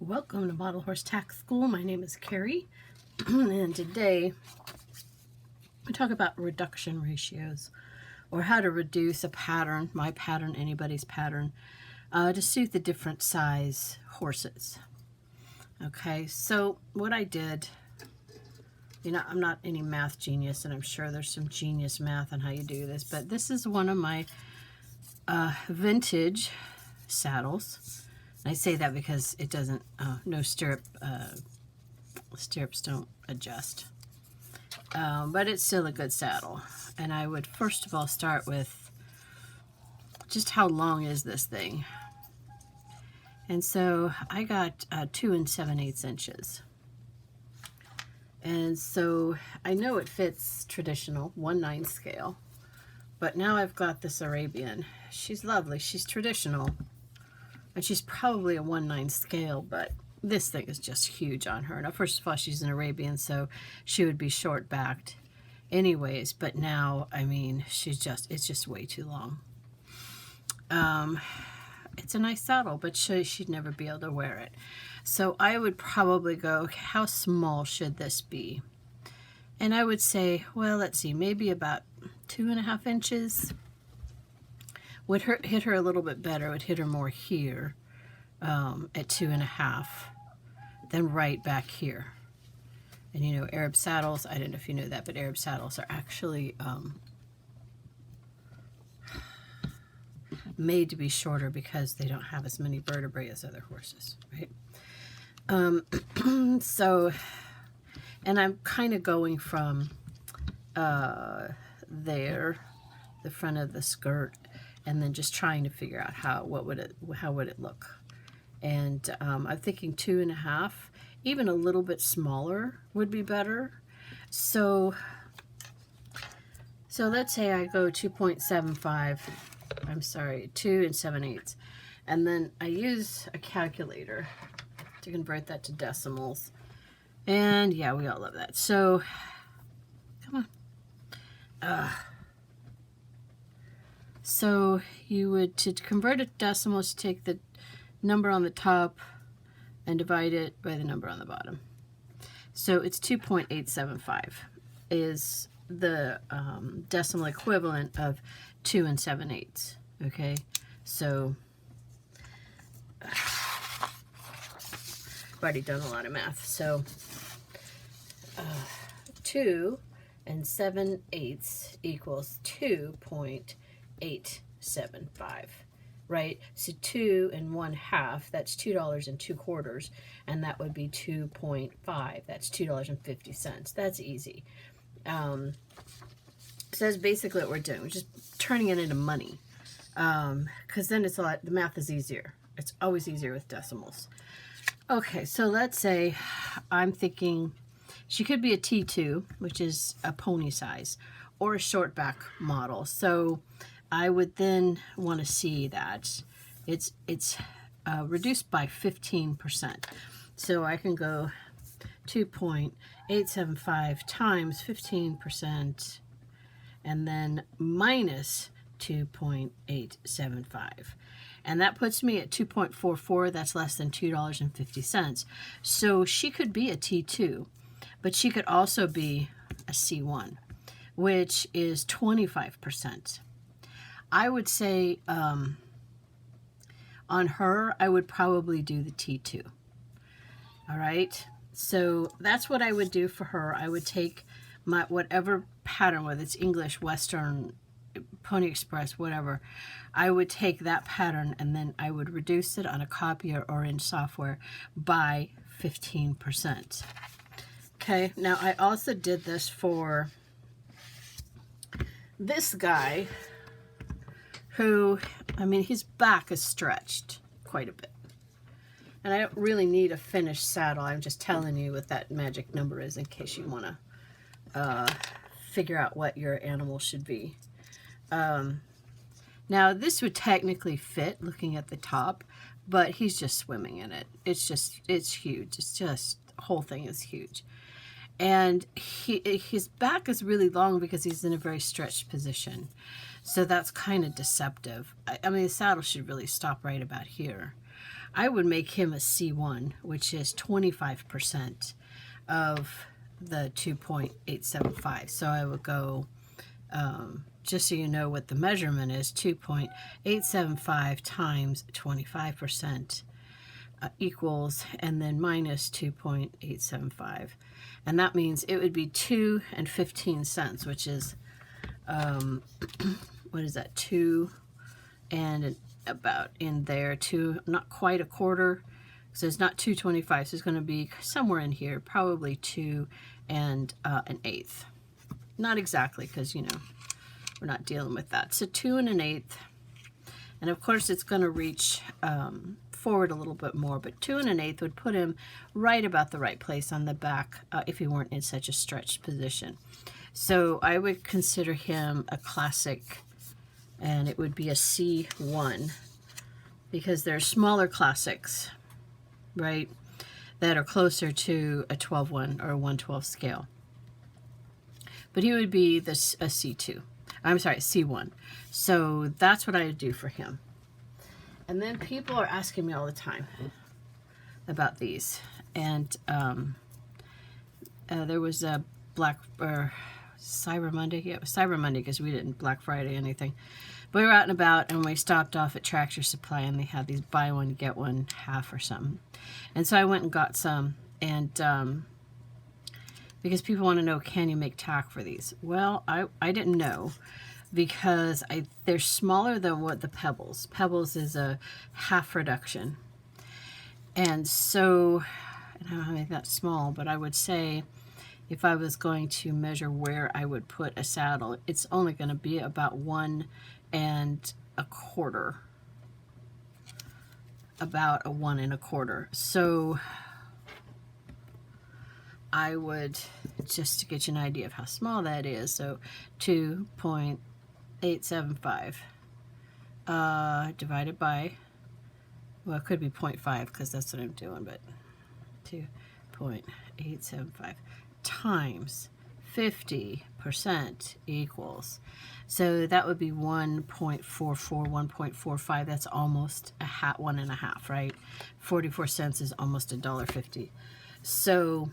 Welcome to Model Horse Tack School. My name is Carrie, and today we talk about reduction ratios, or how to reduce a pattern, my pattern, anybody's pattern, to suit the different size horses. Okay, so what I did, I'm not any math genius, and I'm sure there's some genius math on how you do this, but this is one of my vintage saddles. I say that because it doesn't, no stirrups don't adjust. But it's still a good saddle. And I would first of all start with just how long is this thing. And so I got 2 7/8 inches. And so I know it fits traditional 1/9 scale. But now I've got this Arabian. She's lovely. She's traditional. And she's probably a 1/9 scale, but this thing is just huge on her. Now, first of all, she's an Arabian, so she would be short-backed anyways. But now, I mean, it's just way too long. It's a nice saddle, but she'd never be able to wear it. So I would probably go, okay, how small should this be? And I would say, well, let's see, maybe about 2.5 inches. Would hit her a little bit better. Would hit her more here at 2.5 than right back here. And Arab saddles, I don't know if you know that, but Arab saddles are actually made to be shorter because they don't have as many vertebrae as other horses, right? So, and I'm kind of going from there, the front of the skirt, and then just trying to figure out how would it look. And I'm thinking 2.5, even a little bit smaller would be better. So let's say I go 2.75, I'm sorry, 2 7/8, and then I use a calculator to convert that to decimals. And yeah, we all love that. So come on. So you would, to convert it to decimals, take the number on the top and divide it by the number on the bottom. So it's 2.875 is the decimal equivalent of 2 7/8. Okay, so I've already done a lot of math. So 2 7/8 equals 2.875, right? So 2 1/2, that's $2.02, and that would be 2.5, that's $2.50. That's easy. So that's basically what we're doing. We're just turning it into money, because then it's the math is easier. It's always easier with decimals. Okay, so let's say I'm thinking she could be a T2, which is a pony size, or a shortback model. So I would then want to see that it's reduced by 15%. So I can go 2.875 times 15%, and then minus 2.875. And that puts me at 2.44. That's less than $2.50. So she could be a T2, but she could also be a C1, which is 25%. I would say on her, I would probably do the T2. All right, so that's what I would do for her. I would take my whatever pattern, whether it's English, Western, Pony Express, whatever, I would take that pattern and then I would reduce it on a copier or in software by 15%. Okay, now I also did this for this guy who, I mean, his back is stretched quite a bit. And I don't really need a finished saddle. I'm just telling you what that magic number is in case you want to figure out what your animal should be. Now, this would technically fit looking at the top, but he's just swimming in it. It's huge. It's just, the whole thing is huge. And his back is really long because he's in a very stretched position. So that's kind of deceptive. I mean, the saddle should really stop right about here. I would make him a C1, which is 25% of the 2.875. So I would go, just so you know what the measurement is, 2.875 times 25% equals, and then minus 2.875. And that means it would be 2 and 15 cents, which is, what is that, 2 and about in there, 2, not quite a quarter, so it's not 2.25, so it's going to be somewhere in here, probably 2 and an eighth. Not exactly, because, you know, we're not dealing with that. So 2 and an eighth, and of course it's going to reach forward a little bit more, but 2 and an eighth would put him right about the right place on the back if he weren't in such a stretched position. So I would consider him a classic, and it would be a C1, because there are smaller classics, right, that are closer to a 12-1 or a 1/12 scale. But he would be this a C2. I'm sorry, C1. So that's what I would do for him. And then people are asking me all the time about these. And there was a Cyber Monday. Yeah, it was Cyber Monday because we didn't Black Friday anything. But we were out and about, and we stopped off at Tractor Supply, and they had these buy one, get one half or something. And so I went and got some. And because people want to know, can you make tack for these? Well, I didn't know, because they're smaller than what the Pebbles. Pebbles is a half reduction. And so, I don't know how to make that small, but I would say if I was going to measure where I would put a saddle, it's only going to be about 1 1/4. About a 1 1/4. So I would, just to get you an idea of how small that is, so 2.875 divided by, well, it could be 0.5 because that's what I'm doing, but 2.875 times 50% equals, so that would be 1.44, 1.45. That's almost a 1.5, right? 44 cents is almost $1.50. So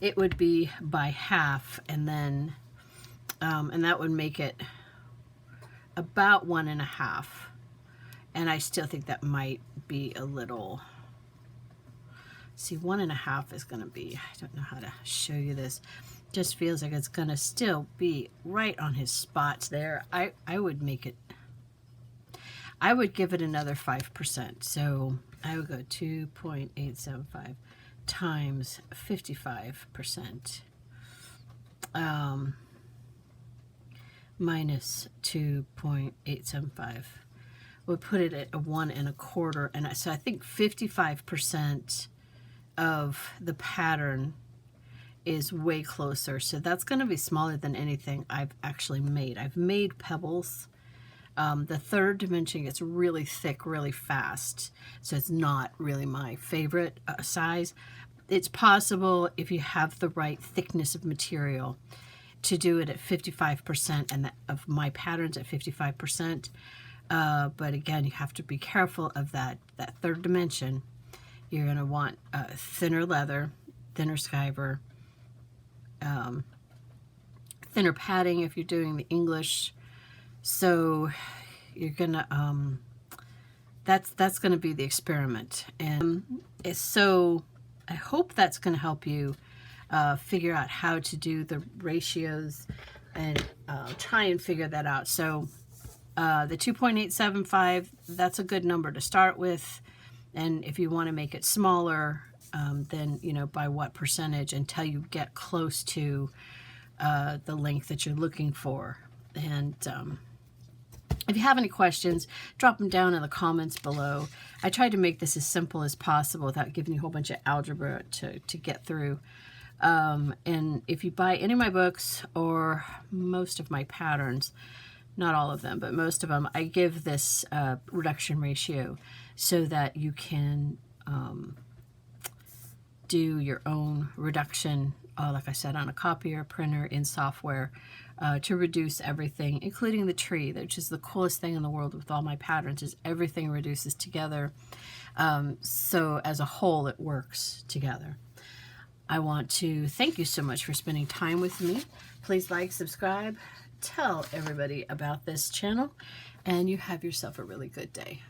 it would be by half, and then and that would make it about 1.5. And I still think that might be a little. See, 1.5 is going to be, I don't know how to show you this. Just feels like it's going to still be right on his spots there. I would make it, I would give it another 5%. So I would go 2.875 times 55%. Minus 2.875 would put it at a 1 1/4. And so I think 55% of the pattern is way closer. So that's going to be smaller than anything I've actually made. I've made Pebbles. The third dimension gets really thick really fast. So it's not really my favorite size. It's possible, if you have the right thickness of material, to do it at 55%, and of my patterns at 55%. But again, you have to be careful of that third dimension. You're going to want thinner leather, thinner skiver, thinner padding if you're doing the English. So you're going to, that's going to be the experiment. And so I hope that's going to help you figure out how to do the ratios and try and figure that out. So the 2.875, that's a good number to start with. And if you want to make it smaller, then, you know, by what percentage until you get close to the length that you're looking for. And if you have any questions, drop them down in the comments below. I tried to make this as simple as possible without giving you a whole bunch of algebra to get through. And if you buy any of my books or most of my patterns, not all of them, but most of them, I give this reduction ratio so that you can do your own reduction, like I said, on a copier, printer, in software, to reduce everything, including the tree, which is the coolest thing in the world with all my patterns, is everything reduces together. So as a whole, it works together. I want to thank you so much for spending time with me. Please like, subscribe, tell everybody about this channel, and you have yourself a really good day.